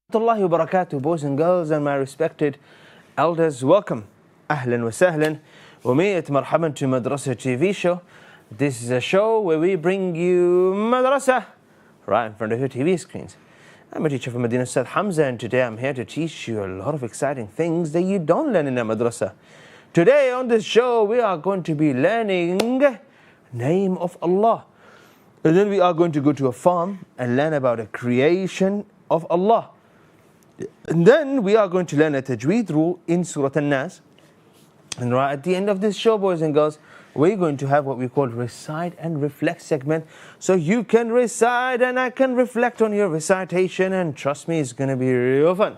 Warahmatullahi wabarakatuh, boys and girls and my respected elders, welcome. Ahlan wa sahlan. Wa mayat marhaban to Madrasah TV show. This is a show where we bring you Madrasah right in front of your TV screens. I'm a teacher from Medina, Ustaz Hamza, and today I'm here to teach you a lot of exciting things that you don't learn in a madrasah. Today on this show we are going to be learning name of Allah. And then we are going to go to a farm and learn about the creation of Allah. And then we are going to learn a tajweed rule in Surah An-Nas. And right at the end of this show, boys and girls, we're going to have what we call recite and reflect segment. So you can recite and I can reflect on your recitation, and trust me, it's going to be real fun.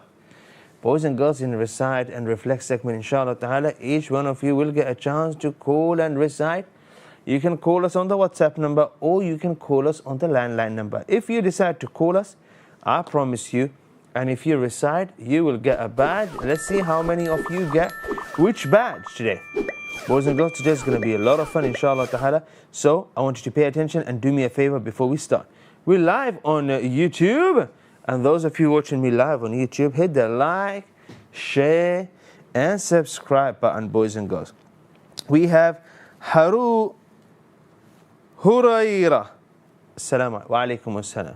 Boys and girls, in recite and reflect segment, inshallah ta'ala, each one of you will get a chance to call and recite. You can call us on the WhatsApp number or you can call us on the landline number. If you decide to call us, I promise you, and if you recite, you will get a badge. Let's see how many of you get which badge today. Boys and girls, today is going to be a lot of fun, inshallah ta'ala. So I want you to pay attention and do me a favor before we start. We're live on YouTube. And those of you watching me live on YouTube, hit the like, share, and subscribe button, boys and girls. We have Hurayra. Assalamu alaikum assalam.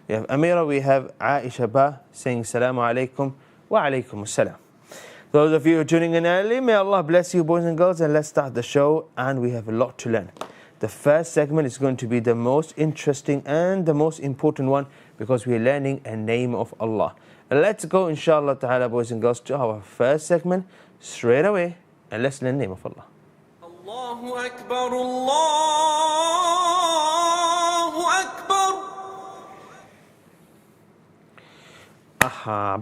We have Amira, we have Aisha Ba saying Assalamu alaikum wa alaikum assalam. Those of you who are tuning in early, may Allah bless you, boys and girls, and let's start the show. And we have a lot to learn. The first segment is going to be the most interesting and the most important one because we are learning a name of Allah. Let's go, inshallah ta'ala, boys and girls, to our first segment straight away, and let's learn the name of Allah. Allahu Akbar, Allahu Akbar.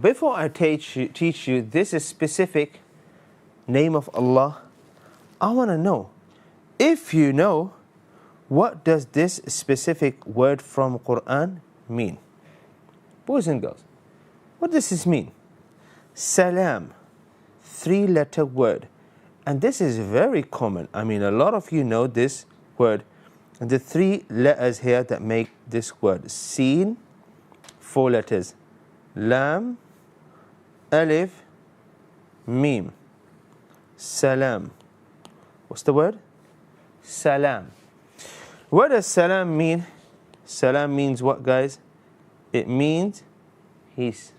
Before I teach you this specific name of Allah, I want to know, if you know, what does this specific word from Quran mean? Boys and girls, what does this mean? Salam, 3-letter word. And this is very common. I mean, a lot of you know this word. And the 3 letters here that make this word. Seen, 4 letters. Lam, Alif, Mim. Salam. What's the word? Salam. What does salam mean? Salam means what, guys? It means peace.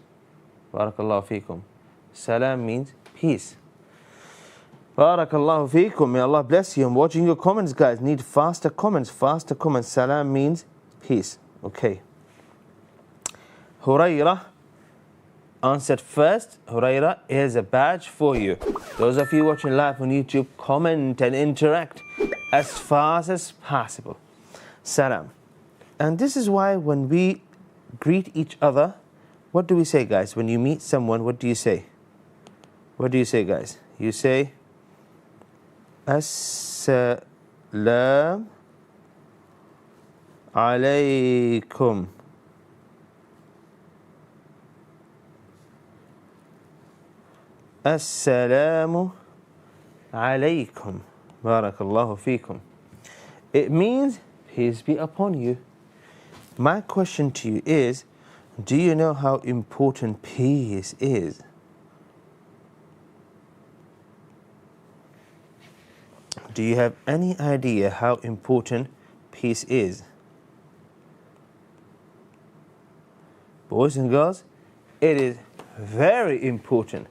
Barakallahu feekum. Salam means peace. Barakallahu feekum. May Allah bless you. I'm watching your comments, guys. Need faster comments. Faster comments. Salam means peace. Okay. Hurayra answered first. Hurayra, here's a badge for you. Those of you watching live on YouTube, comment and interact as fast as possible. Salam. And this is why when we greet each other, what do we say, guys? When you meet someone, what do you say? What do you say, guys? You say As-Salam alaykum. As-Salamu alaykum. Barakallahu feekum. It means peace be upon you. My question to you is, do you know how important peace is? Do you have any idea how important peace is? Boys and girls, it is very important.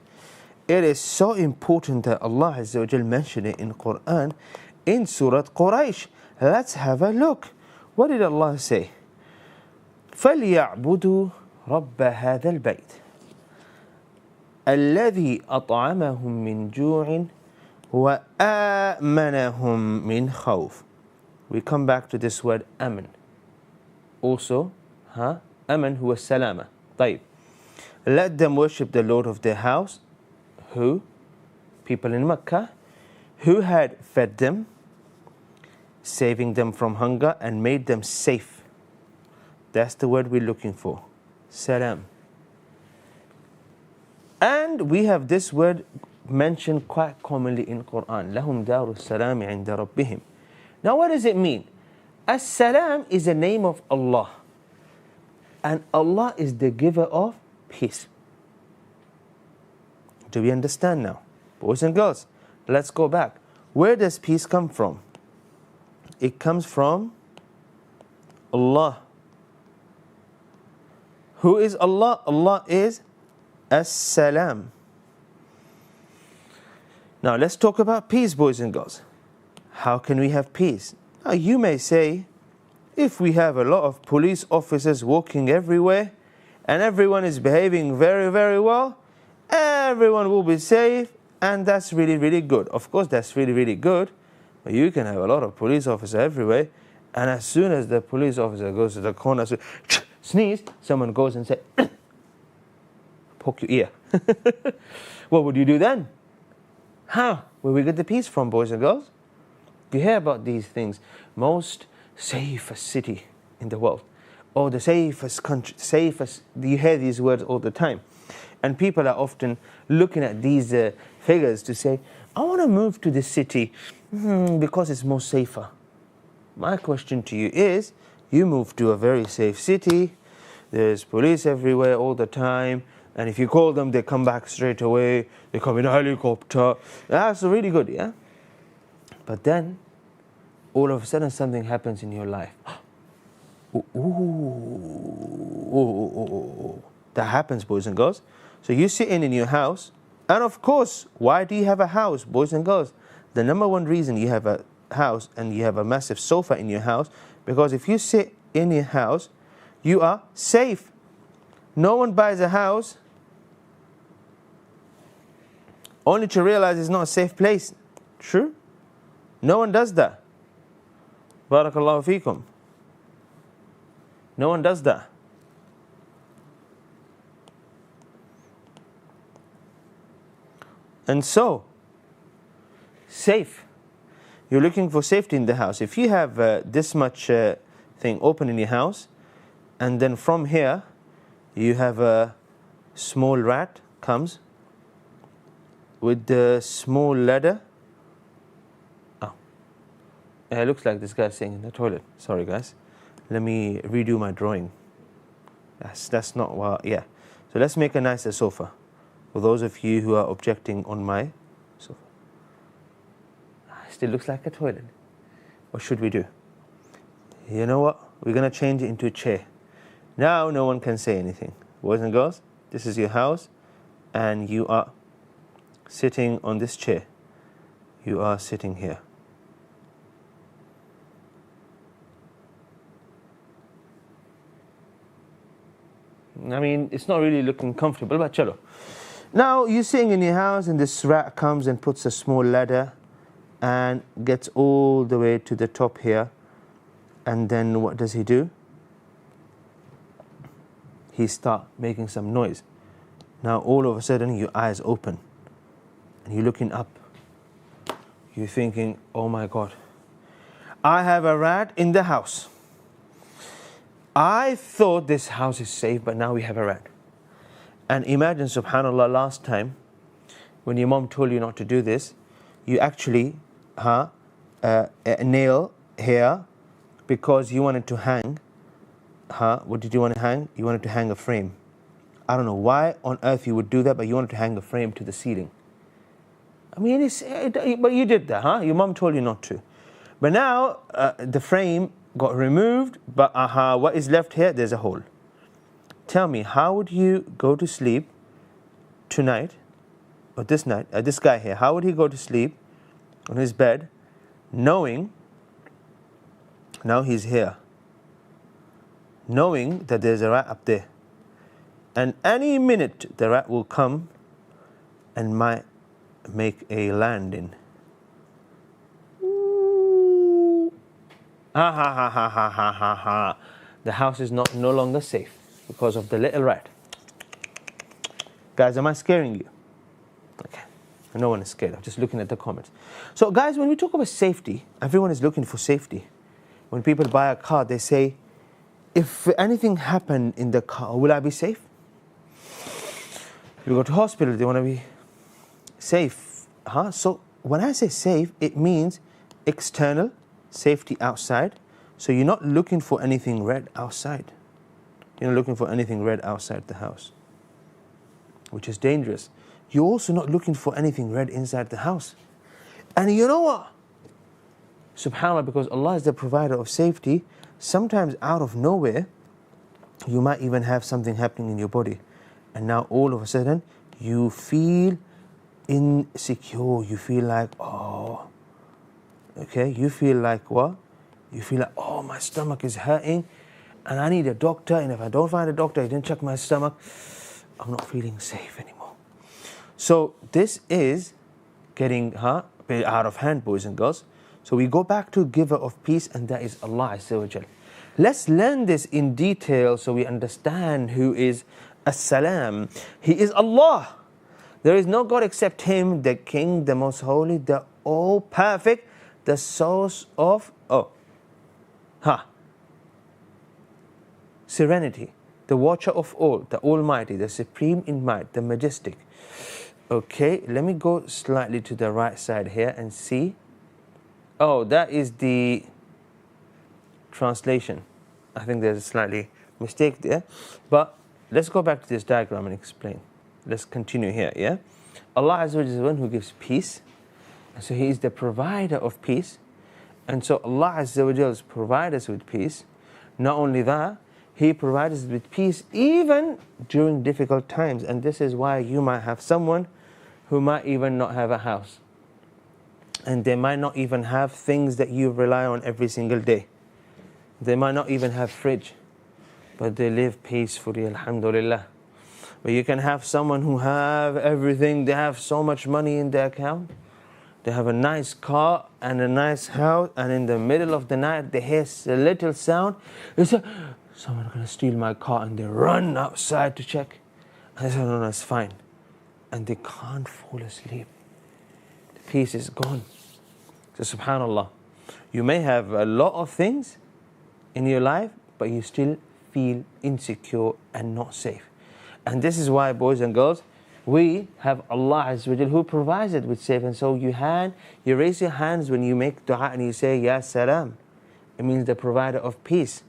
It is so important that Allah Azza wa Jal mentioned it in Quran in Surah Quraysh. Let's have a look. What did Allah say? فَلْيَعْبُدُوا رَبَّ هَذَا الْبَيْتِ الَّذِي أَطْعَمَهُم مِّن جُوعٍ وَآمَنَهُم مِّن خَوْفٍ. We come back to this word aman. Also, aman huwa salama. طيب. Let them worship the Lord of their house. Who? People in Mecca, who had fed them, saving them from hunger and made them safe. That's the word we're looking for. Salam. And we have this word mentioned quite commonly in Quran. لَهُمْ دَارُ السَّلَامِ عِنْدَ رَبِّهِمْ. Now what does it mean? As-Salam is the name of Allah. And Allah is the giver of peace. Do we understand now? Boys and girls, let's go back. Where does peace come from? It comes from Allah. Who is Allah? Allah is As-Salam. Now let's talk about peace, boys and girls. How can we have peace? Now you may say, if we have a lot of police officers walking everywhere and everyone is behaving very, very well, everyone will be safe, and that's really, really good. Of course, that's really, really good. But you can have a lot of police officers everywhere, and as soon as the police officer goes to the corner, sneeze, someone goes and says, poke your ear. What would you do then? How? Where we get the peace from, boys and girls? You hear about these things. Most safest city in the world, or the safest country, safest. You hear these words all the time. And people are often looking at these figures to say, I want to move to this city because it's more safer. My question to you is, you move to a very safe city, there's police everywhere all the time, and if you call them, they come back straight away, they come in a helicopter. That's really good, yeah? But then, all of a sudden something happens in your life. That happens, boys and girls. So you're sitting in your house, and of course, why do you have a house, boys and girls? The number one reason you have a house and you have a massive sofa in your house, because if you sit in your house, you are safe. No one buys a house only to realize it's not a safe place. True? No one does that. Barakallahu feekum. No one does that. And so, safe. You're looking for safety in the house. If you have this much thing open in your house, and then from here, you have a small rat comes with the small ladder. Oh, it looks like this guy's sitting in the toilet. Sorry, guys. Let me redo my drawing. That's not what, yeah. So let's make a nicer sofa. For those of you who are objecting on my sofa. Still looks like a toilet. What should we do? You know what? We're going to change it into a chair. Now no one can say anything. Boys and girls, this is your house, and you are sitting on this chair. You are sitting here. I mean, it's not really looking comfortable, but chalo. Now you're sitting in your house, and this rat comes and puts a small ladder and gets all the way to the top here. And then what does he do? He starts making some noise. Now all of a sudden your eyes open and you're looking up. You're thinking, oh my God, I have a rat in the house. I thought this house is safe, but now we have a rat. And imagine, subhanAllah, last time when your mom told you not to do this, you actually a nail here because you wanted to hang. What did you want to hang? You wanted to hang a frame. I don't know why on earth you would do that, but you wanted to hang a frame to the ceiling. I mean, but you did that, huh? Your mom told you not to. But now the frame got removed, but what is left here? There's a hole. Tell me, how would you go to sleep tonight, or this night, this guy here, how would he go to sleep on his bed knowing, now he's here, knowing that there's a rat up there, and any minute the rat will come and might make a landing. Ha ha ha ha ha ha ha ha. The house is no longer safe because of the little rat. Guys, am I scaring you? Okay. No one is scared. I'm just looking at the comments. So guys, when we talk about safety, everyone is looking for safety. When people buy a car, they say, if anything happened in the car, will I be safe? You go to hospital, they want to be safe. So when I say safe, it means external safety outside. So you're not looking for anything red outside. You're not looking for anything red outside the house, which is dangerous. You're also not looking for anything red inside the house. And you know what? SubhanAllah, because Allah is the provider of safety, sometimes out of nowhere, you might even have something happening in your body. And now all of a sudden, you feel insecure. You feel like, oh, okay, you feel like what? You feel like, oh, my stomach is hurting and I need a doctor. And if I don't find a doctor, I didn't check my stomach, I'm not feeling safe anymore. So this is getting a bit out of hand, boys and girls. So we go back to giver of peace, and that is Allah Azza wa Jal. Let's learn this in detail so we understand who is As-Salam. He is Allah. There is no God except Him, the King, the Most Holy, the All-Perfect, the source of serenity, the watcher of all, the Almighty, the Supreme in might, the Majestic. Okay, let me go slightly to the right side here and see. Oh, that is the translation. I think there's a slightly mistake there. But let's go back to this diagram and explain. Let's continue here, yeah? Allah Azza wa Jalla is the one who gives peace. And so He is the provider of peace. And so Allah Azza wa Jalla provides us with peace. Not only that, He provides us with peace even during difficult times. And this is why you might have someone who might even not have a house. And they might not even have things that you rely on every single day. They might not even have fridge, but they live peacefully, alhamdulillah. But you can have someone who have everything, they have so much money in their account, they have a nice car and a nice house, and in the middle of the night they hear a little sound. They say, someone's going to steal my car, and they run outside to check. And they say, no, it's fine. And they can't fall asleep. The peace is gone. So subhanallah, you may have a lot of things in your life, but you still feel insecure and not safe. And this is why, boys and girls, we have Allah Azza wa Jal who provides it with safe. And so you raise your hands when you make dua and you say, Ya Salam. It means the provider of peace.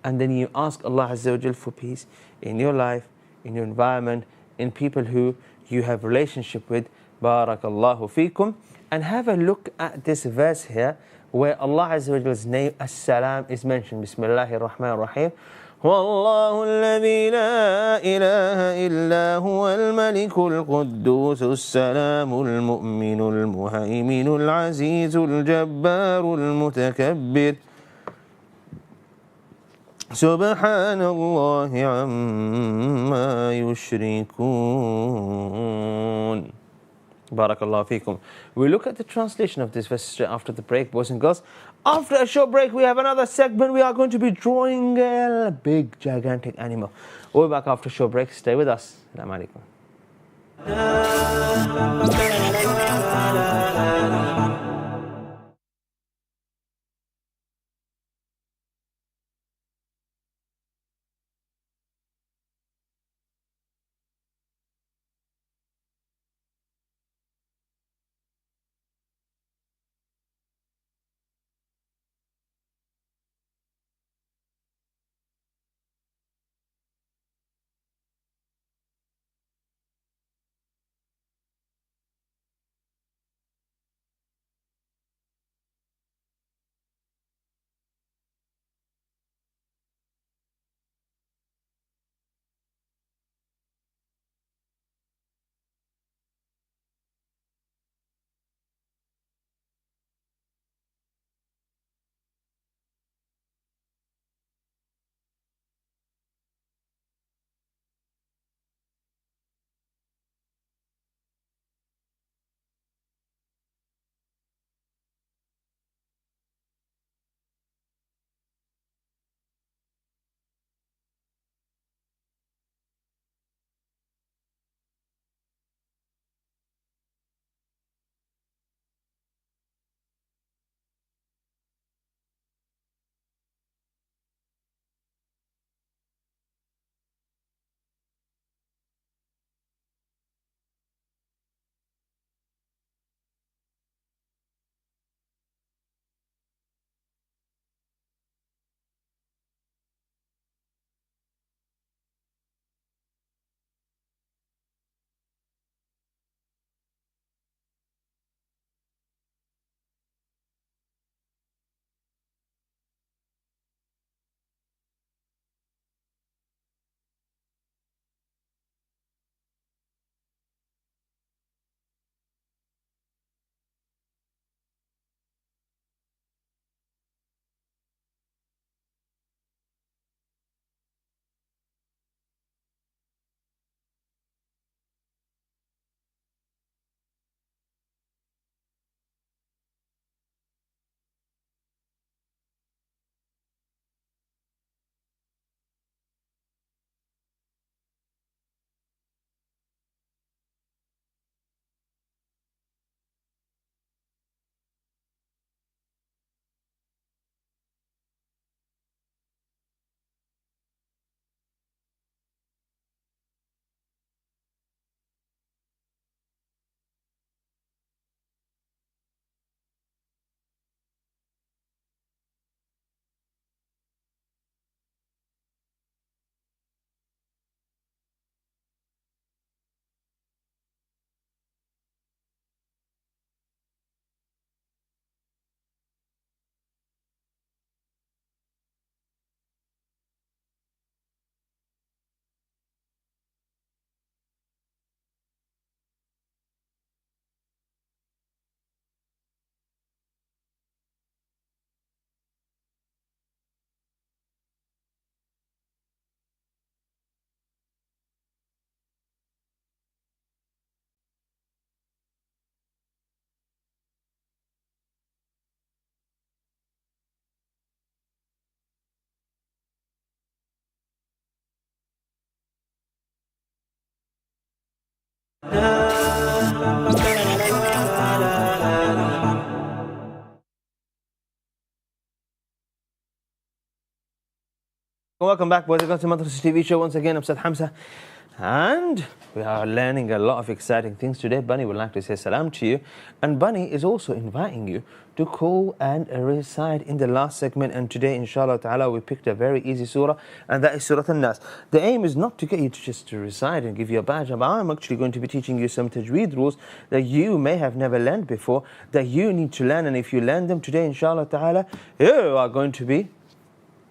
And then you ask Allah Azza wa Jal for peace in your life, in your environment, in people who you have relationship with. Barakallahu feekum. And have a look at this verse here where Allah Azza wa Jal's name As-Salam is mentioned. Bismillahir Rahmanir Rahim. والله الذي لا إله إلا هو الملك القدوس السلام المؤمن المهيمن العزيز الجبار المتكبر سبحان الله عما يشركون. Barakallahu feekum. We look at the translation of this verse straight after the break, boys and girls. After a short break, we have another segment. We are going to be drawing a big, gigantic animal. We'll be back after a short break. Stay with us. Assalamu alaikum. Welcome back, boys and girls, to Madrasah TV show. Once again, I'm Ustaz Hamza, and we are learning a lot of exciting things today. Bunny would like to say salam to you, and Bunny is also inviting you to call and recite in the last segment. And today, inshallah ta'ala, we picked a very easy surah, and that is Surah An-Nas. The aim is not to get you to just to recite and give you a badge, but I'm actually going to be teaching you some tajweed rules that you may have never learned before, that you need to learn. And if you learn them today, inshallah ta'ala, you are going to be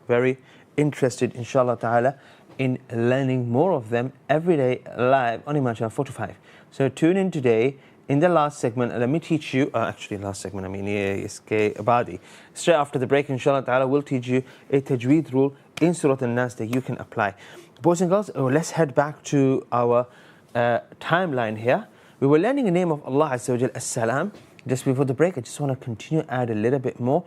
very interested, inshallah ta'ala, in learning more of them every day live on Eman Channel 4 to 5. So tune in today in the last segment, and let me teach you, last segment, iske Abadi. Straight after the break, inshallah ta'ala, we'll teach you a tajweed rule in Surah An-Nas that you can apply. Boys and girls, let's head back to our timeline here. We were learning the name of Allah Azza wa Jal, As-Salam. Just before the break, I just want to continue add a little bit more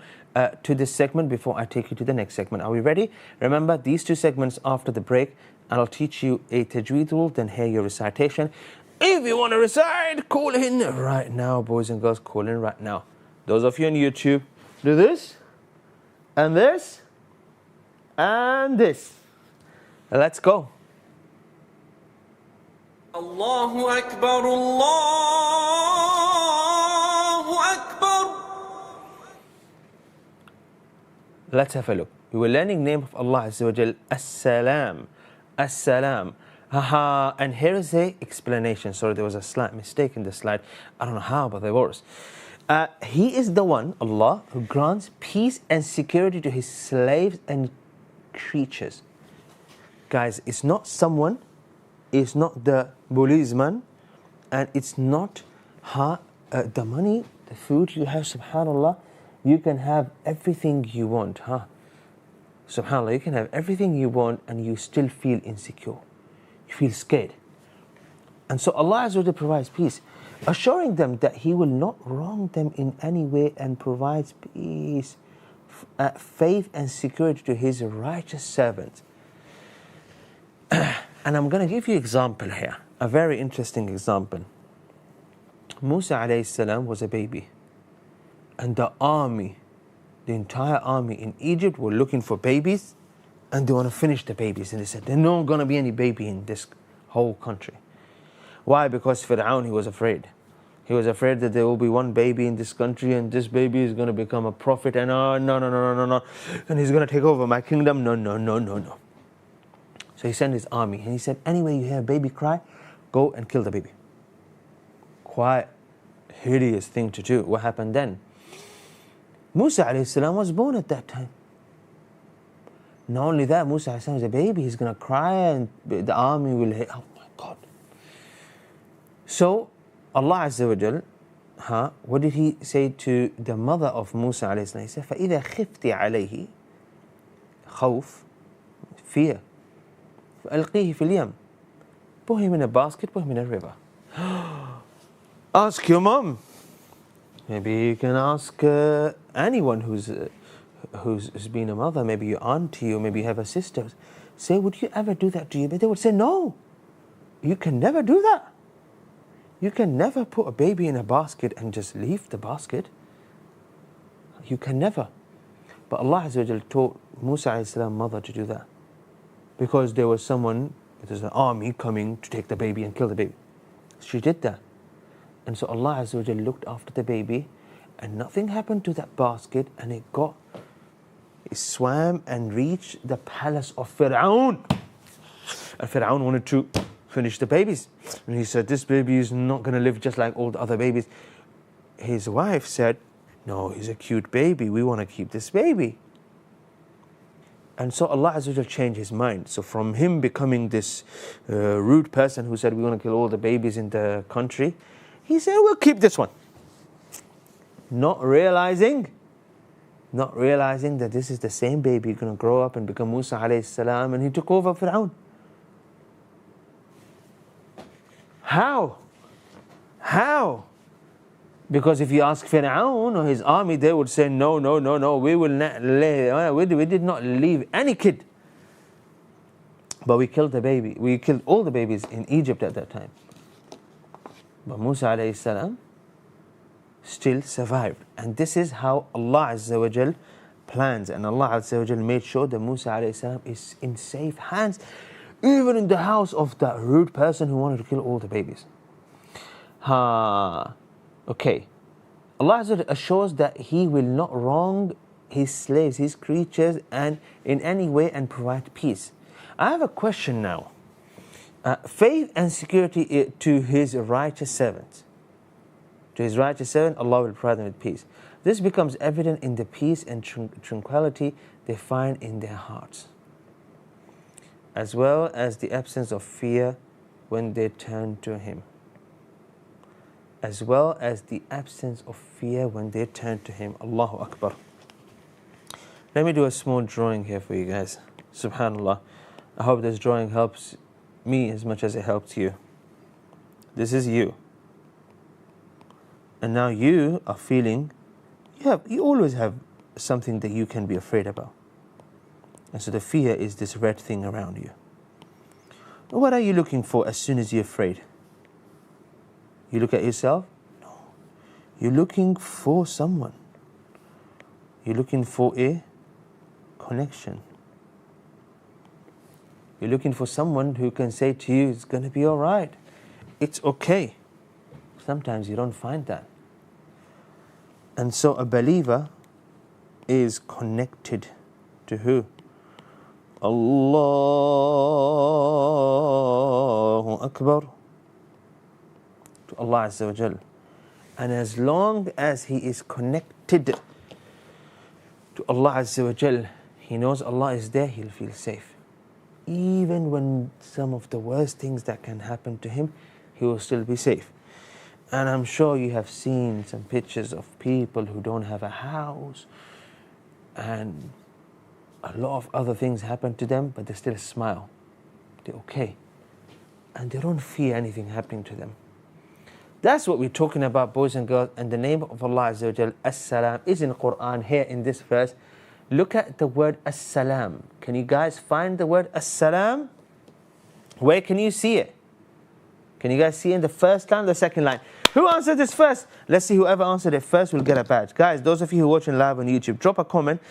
to this segment before I take you to the next segment. Are we ready? Remember, these two segments after the break, and I'll teach you a tajweed rule, then hear your recitation. If you want to recite, call in right now, boys and girls, call in right now. Those of you on YouTube, do this, and this, and this. Let's go. Allahu Akbar, Allahu Akbar. Let's have a look. We were learning name of Allah Azza wa Jal, As-Salam. As-Salam. Haha. And here is the explanation. Sorry, there was a slight mistake in the slide. I don't know how, but there was. He is the one, Allah, who grants peace and security to his slaves and creatures. Guys, it's not someone, it's not the policeman, and it's not the money, the food you have, subhanAllah. You can have everything you want, subhanAllah, you can have everything you want and you still feel insecure. You feel scared. And so Allah Azza wa Jalla provides peace, assuring them that He will not wrong them in any way, and provides peace, faith and security to His righteous servants. And I'm going to give you an example here, a very interesting example. Musa alayhi salam was a baby, and the army, the entire army in Egypt were looking for babies, and they want to finish the babies. And they said, there's not going to be any baby in this whole country. Why? Because Fir'aun, he was afraid. He was afraid that there will be one baby in this country, and this baby is going to become a prophet, and no, and he's going to take over my kingdom. No. So he sent his army, and he said, anyway you hear a baby cry, go and kill the baby. Quite hideous thing to do. What happened then? Musa alayhi salam was born at that time. Not only that, Musa alayhi salam is a baby, he's going to cry, and the army will hit. Oh my God. So Allah Azza wa Jal, what did He say to the mother of Musa alayhi salam? He said, فَإِذَا خِفْتِ عَلَيْهِ, khawf, fear, فَأَلْقِيهِ فِي الْيَمِّ, put him in a basket, put him in a river. Ask your mom. Maybe you can ask anyone who's been a mother, maybe your auntie, or maybe you have a sister. Say, would you ever do that to you? But they would say, no, you can never do that. You can never put a baby in a basket and just leave the basket. You can never. But Allah Azza wa Jal taught Musa alayhi salam mother to do that, because there was someone, there's an army coming to take the baby and kill the baby. She did that. And so Allah Azza wa Jal looked after the baby, and nothing happened to that basket, and it swam and reached the palace of Fir'aun. And Fir'aun wanted to finish the babies. And he said, this baby is not going to live just like all the other babies. His wife said, no, he's a cute baby. We want to keep this baby. And so Allah Azza wa Jal changed his mind. So from him becoming this rude person who said, we want to kill all the babies in the country, he said, we'll keep this one. Not realizing that this is the same baby going to grow up and become Musa alayhi salam, and he took over Fir'aun. How? Because if you ask Fir'aun or his army, they would say, no, we will not we did not leave any kid. But we killed the baby. We killed all the babies in Egypt at that time. But Musa alayhi salam still survived. And this is how Allah Azza wa Jal plans. And Allah Azza wa Jal made sure that Musa alayhi salam is in safe hands, even in the house of that rude person who wanted to kill all the babies. Okay. Allah Azza wa Jal assures that He will not wrong His slaves, His creatures, and in any way, and provide peace. I have a question now. Faith and security to His righteous servants. To His righteous servant, Allah will provide them with peace. This becomes evident in the peace and tranquility they find in their hearts, as well as the absence of fear when they turn to Him. As well as the absence of fear when they turn to Him. Allahu Akbar. Let me do a small drawing here for you guys. Subhanallah. I hope this drawing helps me as much as it helps you. This is you. And now you are feeling, you always have something that you can be afraid about. And so the fear is this red thing around you. What are you looking for as soon as you're afraid? You look at yourself? No. You're looking for someone. You're looking for a connection. You're looking for someone who can say to you, it's going to be all right. It's okay. Sometimes you don't find that. And so a believer is connected to who? Allahu Akbar. To Allah Azza wa Jal. And as long as he is connected to Allah Azza wa Jal, he knows Allah is there, he'll feel safe. Even when some of the worst things that can happen to him, he will still be safe. And I'm sure you have seen some pictures of people who don't have a house, and a lot of other things happen to them, but they still smile. They're okay. And they don't fear anything happening to them. That's what we're talking about, boys and girls. And the name of Allah Azza wa Jal, As-Salam, is in the Quran here in this verse. Look at the word As-Salam. Can you guys find the word As-Salam? Where can you see it? Can you guys see it in the first line or the second line? Who answered this first? Let's see, whoever answered it first will get a badge. Guys, those of you who are watching live on YouTube, drop a comment.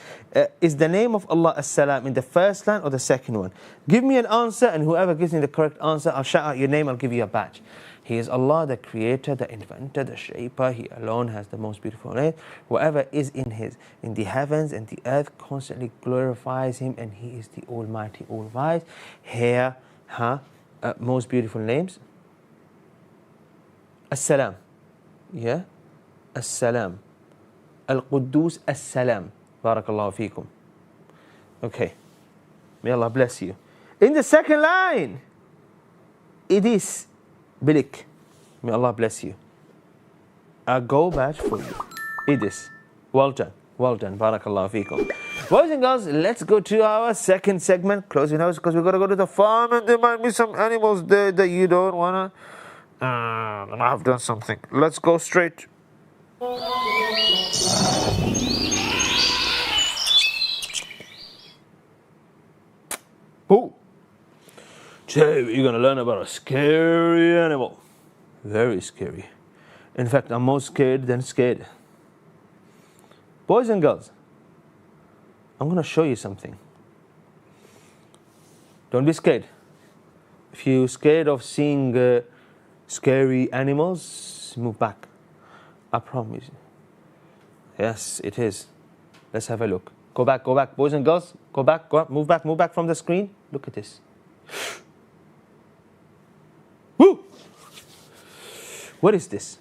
Is the name of Allah As-Salam in the first line or the second one? Give me an answer, and whoever gives me the correct answer, I'll shout out your name, I'll give you a badge. He is Allah, the creator, the inventor, the shaper. He alone has the most beautiful name. Whoever is in the heavens and the earth constantly glorifies Him, and He is the Almighty, all-wise. Here, most beautiful names. As-Salam. Yeah? As-Salam. Al-Quddus As-Salam. Barakallahu feekum. Okay. May Allah bless you. In the second line, it is Bilik. May Allah bless you. A gold badge for you. It is. Well done. Well done. Barakallahu feekum. Boys and girls, let's go to our second segment. Close your nose, because we've got to go to the farm, and there might be some animals there that you don't want to. And I've done something. Let's go straight. Oh. Today we're going to learn about a scary animal. Very scary. In fact, I'm more scared than scared. Boys and girls, I'm going to show you something. Don't be scared. If you're scared of seeing scary animals, move back. I promise you. Yes, it is. Let's have a look. Go back, boys and girls. Go back, move back from the screen. Look at this. Woo! What is this?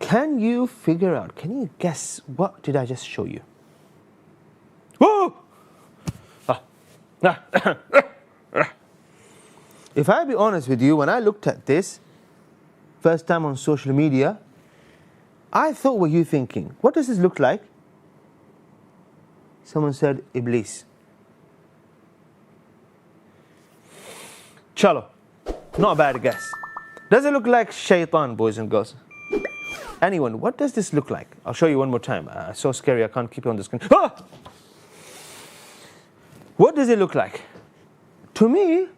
Can you figure out, can you guess what did I just show you? Woo! If I be honest with you, when I looked at this first time on social media, I thought, what you thinking? What does this look like? Someone said Iblis. Chalo. Not a bad guess. Does it look like Shaitan, boys and girls? Anyone, what does this look like? I'll show you one more time. So scary, I can't keep it on the screen. Ah! What does it look like? To me,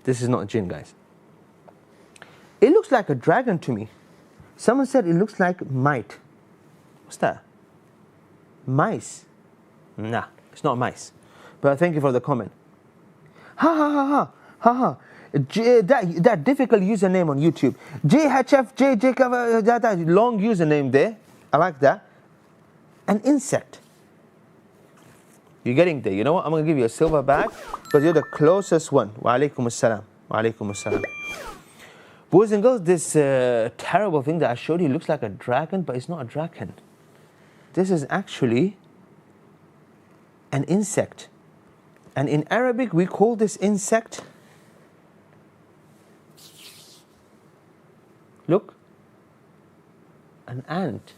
this is not a jinn, guys. It looks like a dragon to me. Someone said it looks like mite. What's that? Mice. Nah, it's not mice. But thank you for the comment. Ha ha ha ha ha ha. That difficult username on YouTube. JHFJ, that long username there. I like that. An insect. You're getting there. You know what? I'm going to give you a silver badge because you're the closest one. Wa alaikum as-salam. Wa alaikum as-salam. Boys and girls, this terrible thing that I showed you looks like a dragon, but it's not a dragon. This is actually an insect. And in Arabic, we call this insect, look, an ant.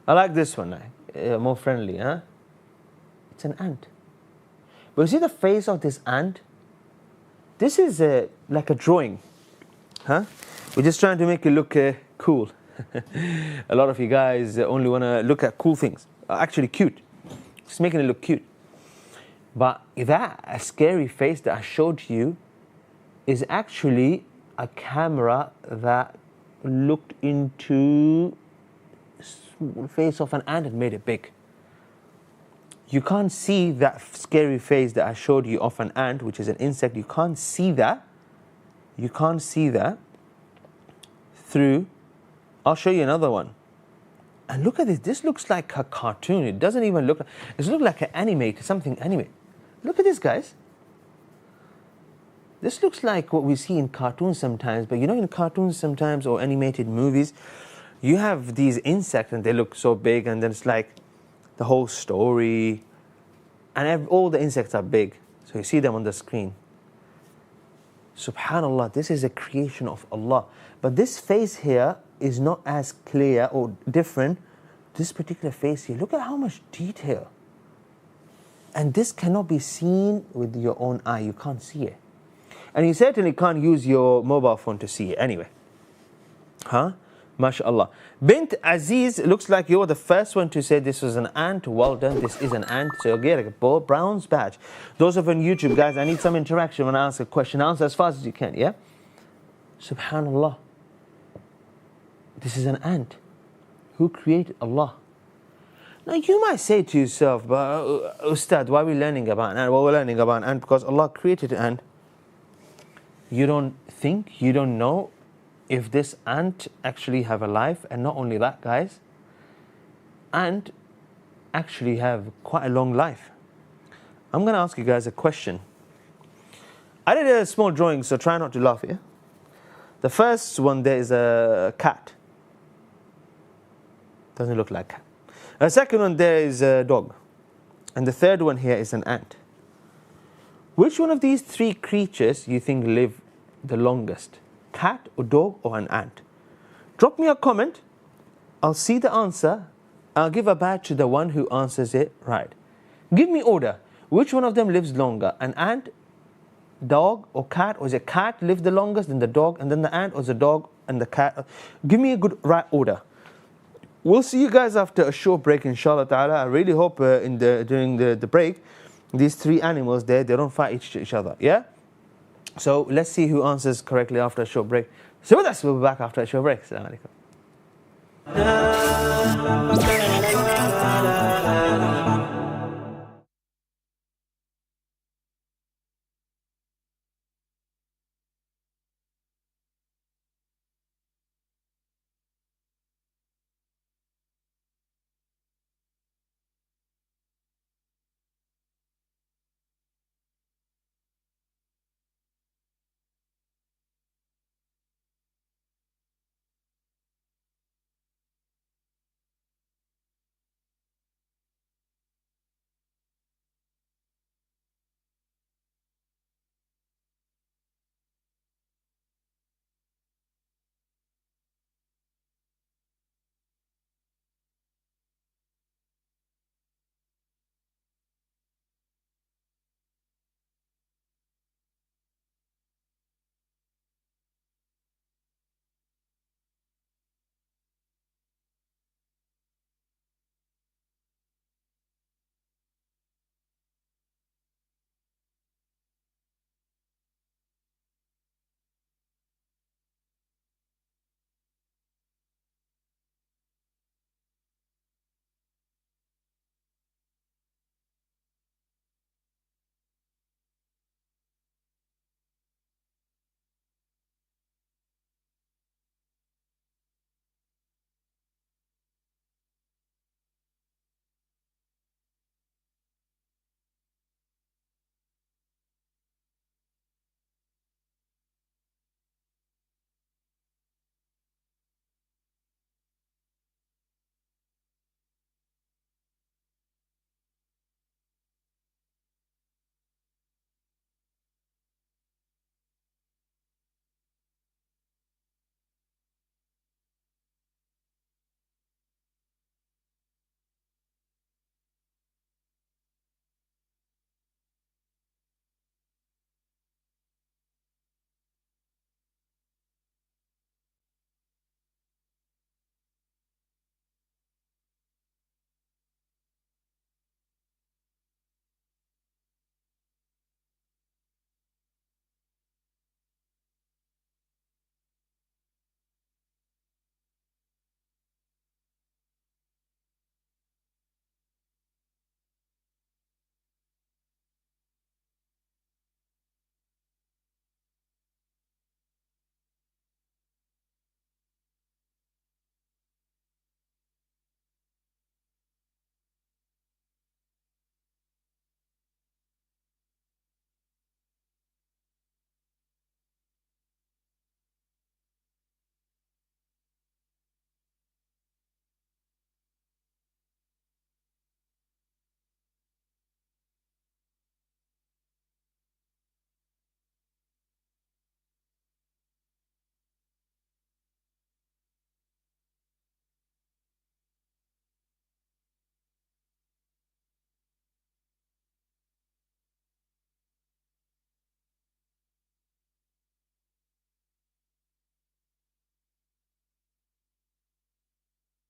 I like this one, more friendly, huh? It's an ant. But you see the face of this ant? This is like a drawing, huh? We're just trying to make it look cool. A lot of you guys only want to look at cool things. Actually cute. Just making it look cute. But that a scary face that I showed you is actually a camera that looked into the face of an ant and made it big. You can't see that scary face that I showed you of an ant, which is an insect. You can't see that. You can't see that through. I'll show you another one. And look at this. This looks like a cartoon. It doesn't even look like... It looks like an animated, something animated. Look at this, guys. This looks like what we see in cartoons sometimes. But you know, in cartoons sometimes, or animated movies, you have these insects and they look so big. And then it's like the whole story. And all the insects are big. So you see them on the screen. Subhanallah, this is a creation of Allah. But this face here is not as clear or different. This particular face here, look at how much detail. And this cannot be seen with your own eye. You can't see it. And you certainly can't use your mobile phone to see it anyway. Huh? MashaAllah. Bint Aziz, looks like you're the first one to say this was an ant. Well done, this is an ant. So you'll get a bronze badge. Those of you on YouTube, guys, I need some interaction when I ask a question. Answer as fast as you can, yeah? Subhanallah. This is an ant. Who created? Allah. Now you might say to yourself, but Ustad, why are we learning about an ant? Well, we're learning about an ant because Allah created an ant. You don't think, you don't know if this ant actually have a life. And not only that, guys, ant actually have quite a long life. I'm going to ask you guys a question. I did a small drawing, so try not to laugh here. The first one there is a cat. Doesn't look like a cat. The second one there is a dog. And the third one here is an ant. Which one of these three creatures you think live the longest? Cat or dog or an ant? Drop me a comment. I'll see the answer. I'll give a badge to the one who answers it right. Give me order. Which one of them lives longer? An ant, dog or cat? Or is it cat live the longest, then the dog, and then the ant, or is the dog and the cat? Give me a good right order. We'll see you guys after a short break, inshallah ta'ala. I really hope during the break, these three animals there, they don't fight each other, yeah? So let's see who answers correctly after a short break. So with us, we'll be back after a short break. Assalamu alaikum.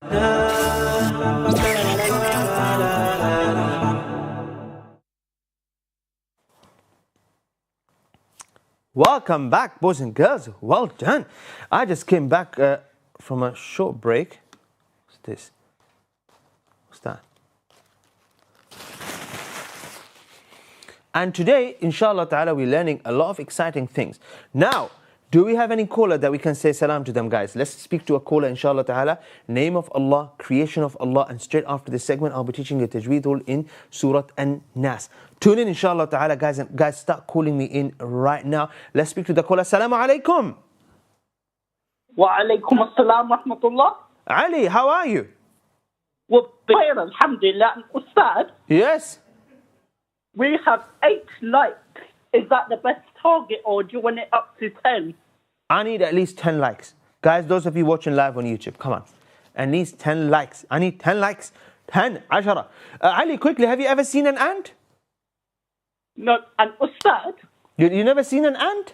Welcome back, boys and girls. Well done. I just came back from a short break. What's this? What's that? And today, inshallah ta'ala, we're learning a lot of exciting things. Now, do we have any caller that we can say salam to them, guys? Let's speak to a caller, inshallah ta'ala. Name of Allah, creation of Allah. And straight after this segment, I'll be teaching you Tajweed in Surah An-Nas. Tune in, inshallah ta'ala, guys. And guys, start calling me in right now. Let's speak to the caller. Assalamu alaikum. Wa alaikum as-salam wa rahmatullah. Ali, how are you? Well, bikhair, alhamdulillah. Ustad, Yes. we have 8 likes. Is that the best target, or do you want it up to 10? I need at least 10 likes. Guys, those of you watching live on YouTube, come on. At least 10 likes. I need 10 likes. 10, 10. Ali, quickly, have you ever seen an ant? No, and Ustad? You never seen an ant?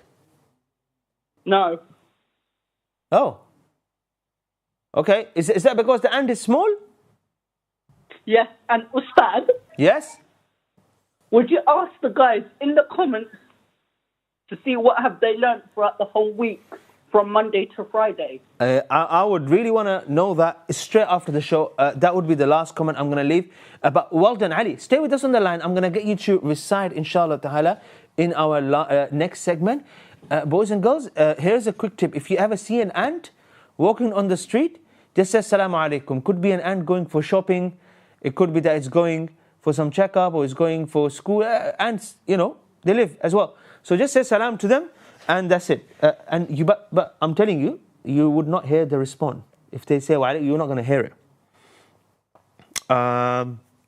No. Oh. Okay, is that because the ant is small? Yes, and Ustad, Yes. would you ask the guys in the comments to see what have they learned throughout the whole week from Monday to Friday? I would really want to know that straight after the show. That would be the last comment I'm going to leave. But well done, Ali. Stay with us on the line. I'm going to get you to recite, inshallah ta'ala, in our next segment. Boys and girls, here's a quick tip. If you ever see an ant walking on the street, just say Assalamu alaikum. Could be an ant going for shopping. It could be that it's going for some checkup or it's going for school. Ants, they live as well. So just say salam to them and that's it. But I'm telling you, you would not hear the response. If they say wa alaikum, you're not going to hear it.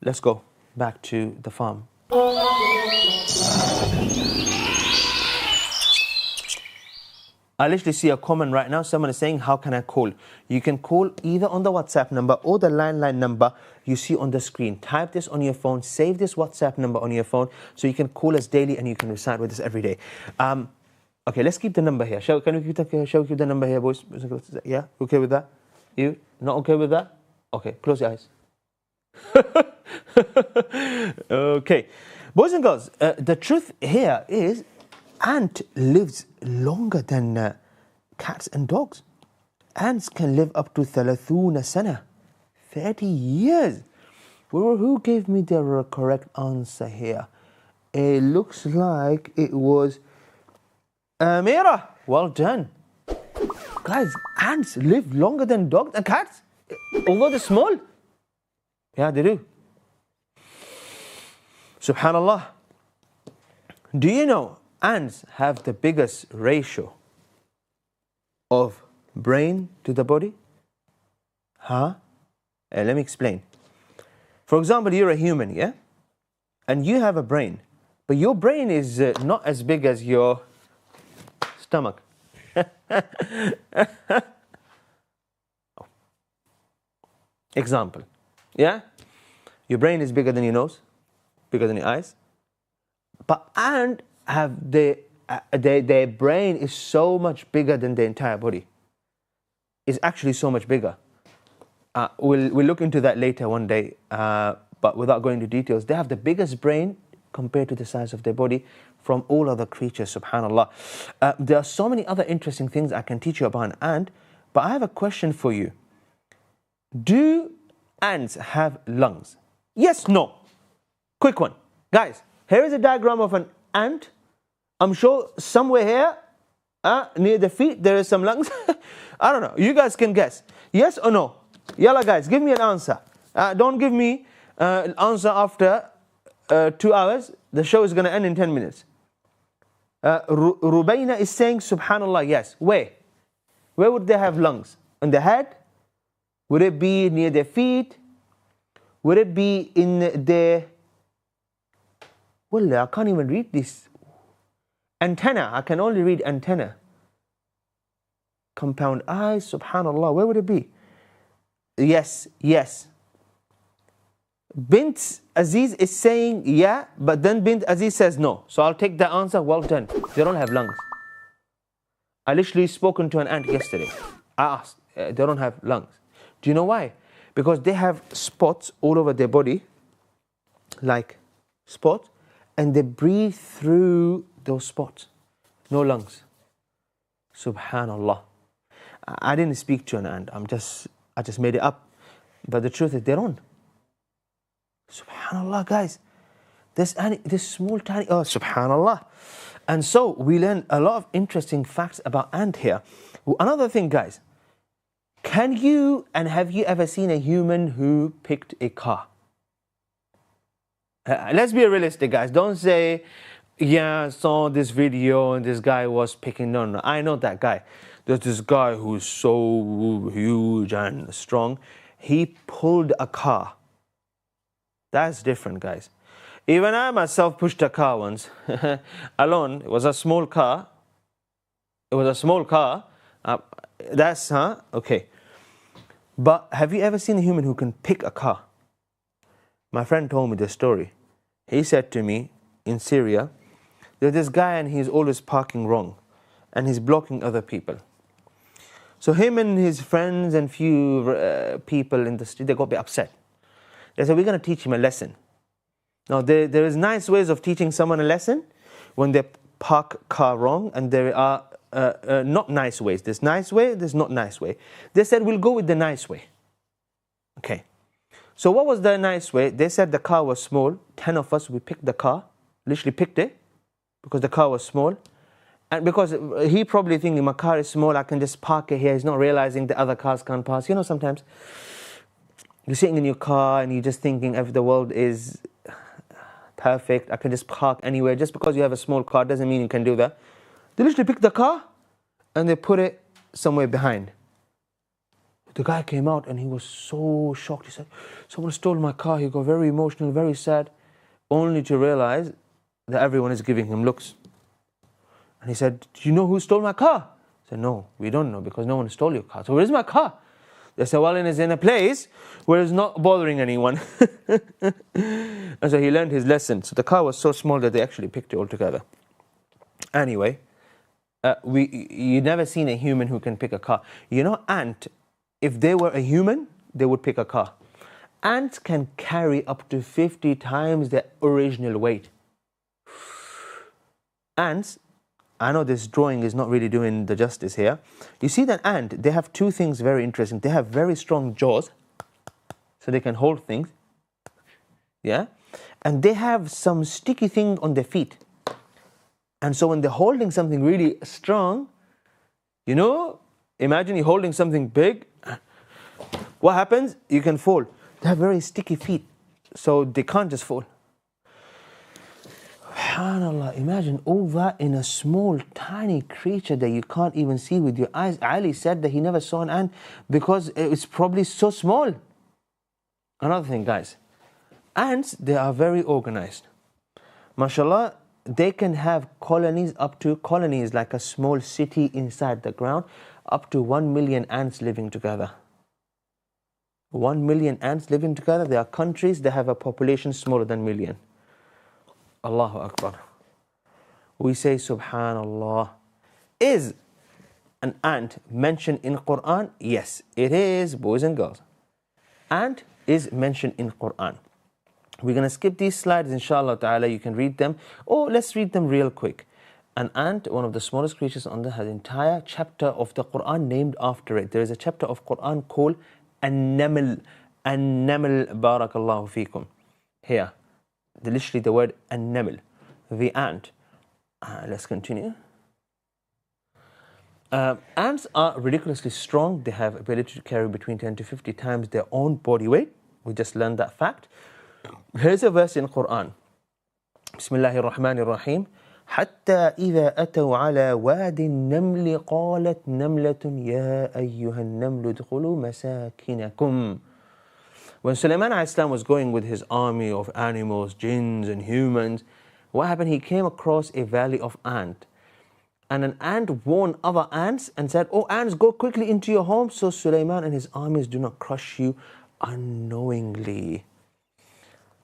Let's go back to the farm. I literally see a comment right now. Someone is saying, how can I call? You can call either on the WhatsApp number or the landline number you see on the screen. Type this on your phone. Save this WhatsApp number on your phone so you can call us daily and you can recite with us every day. Okay, let's keep the number here. Shall we keep the number here, boys? Yeah, okay with that? You not okay with that? Okay, close your eyes. Okay, boys and girls, the truth here is ant lives longer than cats and dogs. Ants can live up to 30 sana, 30 years. Well, who gave me the correct answer here? It looks like it was Amira. Well done. Guys, ants live longer than dogs and cats, although they're small. Yeah, they do. Subhanallah. Do you know ants have the biggest ratio of brain to the body? Huh? Let me explain. For example, you're a human, yeah? And you have a brain. But your brain is not as big as your stomach. Example. Yeah? Your brain is bigger than your nose, bigger than your eyes. But ants have their brain is so much bigger than the entire body. It's actually so much bigger. We'll look into that later one day, but without going into details, they have the biggest brain compared to the size of their body from all other creatures, subhanallah. There are so many other interesting things I can teach you about an ant, but I have a question for you. Do ants have lungs? Yes, no. Quick one. Guys, here is a diagram of an ant. I'm sure somewhere here, near the feet, there is some lungs. I don't know. You guys can guess. Yes or no? Yalla guys, give me an answer. Don't give me an answer after 2 hours. The show is going to end in 10 minutes. Rubayna is saying, subhanallah, yes. Where? Where would they have lungs? On the head? Would it be near their feet? Would it be in their... Well, I can't even read this. Antenna. I can only read antenna. Compound eyes, subhanallah. Where would it be? Yes, yes. Bint Aziz is saying yeah, but then Bint Aziz says no. So I'll take the answer. Well done. They don't have lungs. I literally spoken to an ant yesterday. I asked, they don't have lungs. Do you know why? because they have spots all over their body, like spots, and they breathe through those spots. No lungs. Subhanallah. I didn't speak to an ant. I just made it up. But the truth is, they don't. Subhanallah, guys. This small, tiny, oh, subhanallah. And so we learn a lot of interesting facts about ant here. Another thing, guys. Can you and have you ever seen a human who picked a car? Let's be realistic, guys. Don't say, yeah, I saw this video and this guy was picking. No. I know that guy. There's this guy who's so huge and strong. He pulled a car. That's different, guys. Even I myself pushed a car once. Alone. It was a small car. Okay. But have you ever seen a human who can pick a car? My friend told me this story. He said to me, in Syria, there's this guy and he's always parking wrong. And he's blocking other people. So him and his friends and few people in the street, they got a bit upset. They said, we're going to teach him a lesson. Now, there is nice ways of teaching someone a lesson when they park car wrong, and there are not nice ways. There's nice way, there's not nice way. They said, we'll go with the nice way. Okay. So what was the nice way? They said the car was small. 10 of us, we picked the car, literally picked it, because the car was small. And because he probably thinking, my car is small, I can just park it here. He's not realizing the other cars can't pass. You know, sometimes you're sitting in your car and you're just thinking, if the world is perfect, I can just park anywhere. Just because you have a small car doesn't mean you can do that. They literally picked the car and they put it somewhere behind. The guy came out and he was so shocked. He said, someone stole my car. He got very emotional, very sad, only to realize that everyone is giving him looks. And he said, do you know who stole my car? I said, no, we don't know, because no one stole your car. So where's my car? They said, well, it's in a place where it's not bothering anyone. And so he learned his lesson. So the car was so small that they actually picked it all together. Anyway, you never seen a human who can pick a car. You know, ant, if they were a human, they would pick a car. Ants can carry up to 50 times their original weight. Ants, I know this drawing is not really doing the justice here. You see that ant, they have two things very interesting. They have very strong jaws, so they can hold things. Yeah? And they have some sticky thing on their feet. And so when they're holding something really strong, you know, imagine you're holding something big. What happens? You can fall. They have very sticky feet, so they can't just fall. SubhanAllah, imagine all that in a small, tiny creature that you can't even see with your eyes. Ali said that he never saw an ant because it's probably so small. Another thing, guys, ants, they are very organized. MashaAllah, they can have colonies like a small city inside the ground, up to 1 million ants living together. 1 million ants living together. There are countries that have a population smaller than million. Allahu Akbar. We say Subhanallah. Is an ant mentioned in Quran? Yes, it is, boys and girls. Ant is mentioned in Quran. We're going to skip these slides, inshallah ta'ala. You can read them. Or let's read them real quick. An ant, one of the smallest creatures on the earth, has an entire chapter of the Quran named after it. There is a chapter of Quran called An-Naml. An-Naml, barakallahu feekum. Here. Literally the word An-Naml, the ant. Let's continue. Ants are ridiculously strong. They have ability to carry between 10 to 50 times their own body weight. We just learned that fact. Here's a verse in Quran. Bismillahir Rahmanir Rahim. حتى إذا أتوا على واد النمل قالت نملة يا أيها النمل ادخلوا مساكنكم. When Sulaiman a.s. was going with his army of animals, jinns and humans, what happened? He came across a valley of ants. And an ant warned other ants and said, oh ants, go quickly into your home so Sulaiman and his armies do not crush you unknowingly.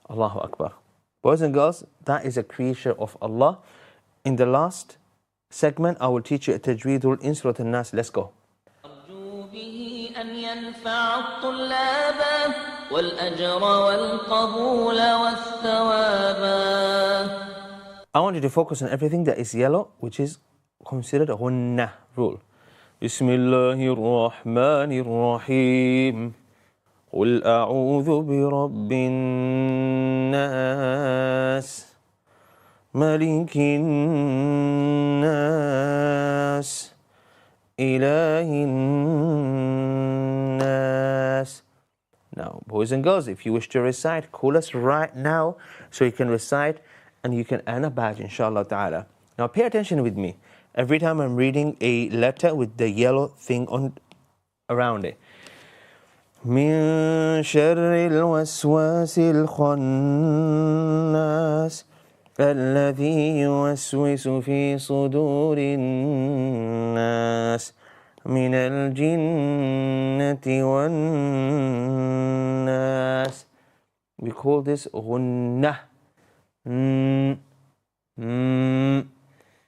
Allahu Akbar. Boys and girls, that is a creature of Allah. In the last segment, I will teach you a tajweed rule in Surah An-Nas. Let's go. أن ينفع الطلاب والأجر والقبول والثواب. I want you to focus on everything that is yellow, which is considered a ghunnah rule. Bismillahir Rahmanir Rahim. قل أعوذ برب الناس ملك الناس إله الناس. Now, boys and girls, if you wish to recite, call us right now so you can recite and you can earn a badge, inshallah ta'ala. Now, pay attention with me. Every time I'm reading a letter with the yellow thing on around it. من شر الوسواس الخناس الذي يوسوس في صدور الناس من الجنة والناس. We call this غنة.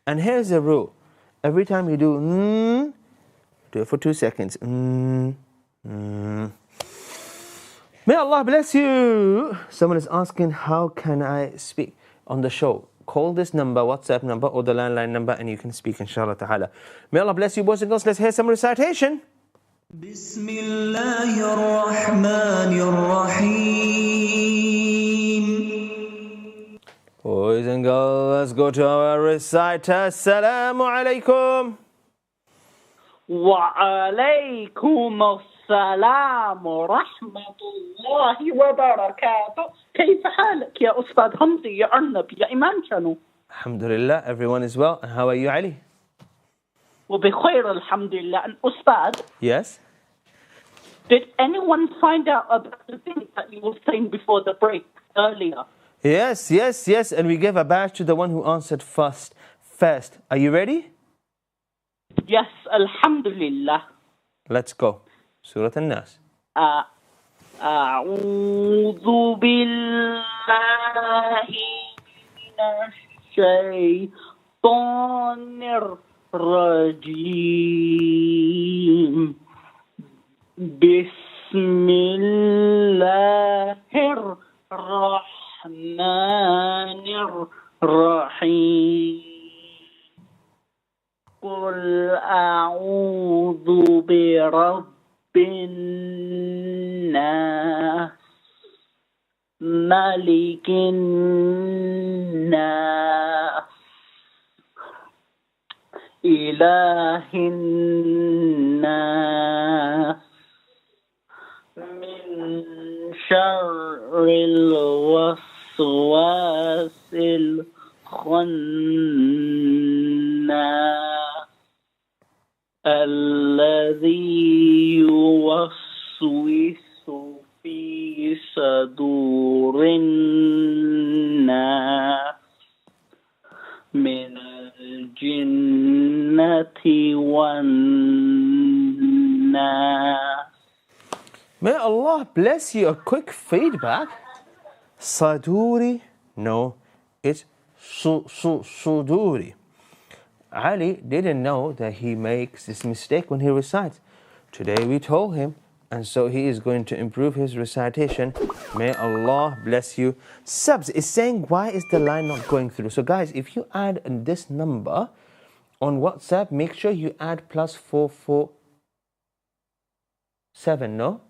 And here's the rule. Every time you do it for 2 seconds. May Allah bless you. Someone is asking, how can I speak on the show? Call this number, WhatsApp number or the landline number, and you can speak, inshallah ta'ala. May Allah bless you, boys and girls. Let's hear some recitation. Bismillahir Rahmanir Rahim. Boys and girls, let's go to our reciter. As-Salamu alaykum. Wa alaykum as-salam wa rahmatullahi wa barakatuh. كيف حالك يا أستاذ حمزة يا أرنب يا إيمان Channel؟ Alhamdulillah, everyone is well. And how are you, Ali? وبخير الحمد لله. And Ustad, Yes? did anyone find out about the thing that you were saying before the break earlier? Yes. And we gave a badge to the one who answered first. Are you ready? Yes, Alhamdulillah. Let's go. Surah An-Nas. أعوذ بالله من الشيطان الرجيم. بسم الله الرحمن الرحيم. قل أعوذ برب الناس ملك الناس إله الناس من شر الوسواس الخناس الذي يوسوس في صدور الناس من الجنة والناس. May Allah bless you. A quick feedback. Saduri. No, it's suduri. Ali didn't know that he makes this mistake when he recites. Today we told him, and so he is going to improve his recitation. May Allah bless you. Subs is saying, why is the line not going through? So guys, if you add this number on WhatsApp, make sure you add +447, no?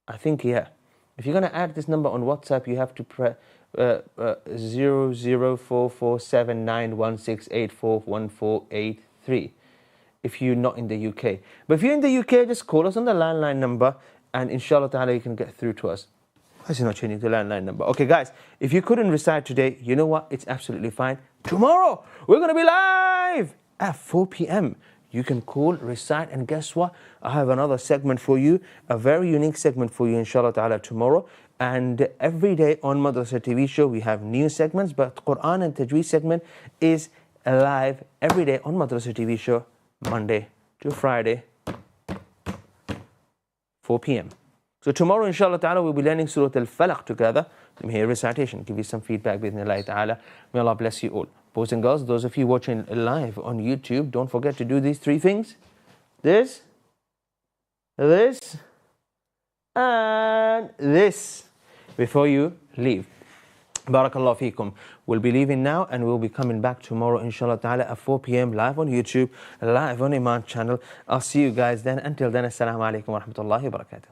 I think, yeah. If you're going to add this number on WhatsApp, you have to press 0044791684148 if you're not in the UK. But if you're in the UK, just call us on the landline number and inshallah ta'ala you can get through to us. Why is he not changing the landline number? Okay guys, if you couldn't recite today, you know what? It's absolutely fine. Tomorrow, we're going to be live at 4 p.m. You can call, recite, and guess what? I have another segment for you, a very unique segment for you, inshallah ta'ala, tomorrow. And every day on Madrasah TV show, we have new segments, but Quran and Tajweed segment is live every day on Madrasah TV show, Monday to Friday, 4 p.m. So tomorrow, inshallah ta'ala, we'll be learning Surah Al-Falaq together. Let me hear recitation, give you some feedback, bismillah ta'ala. May Allah bless you all. Boys and girls, those of you watching live on YouTube, don't forget to do these 3 things. This, this, and this before you leave. Barakallahu feekum. We'll be leaving now and we'll be coming back tomorrow inshallah ta'ala at 4 p.m. live on YouTube, live on Eman Channel. I'll see you guys then. Until then, As-Salamu Alaikum wa Rahmatullahi wa Barakatuh.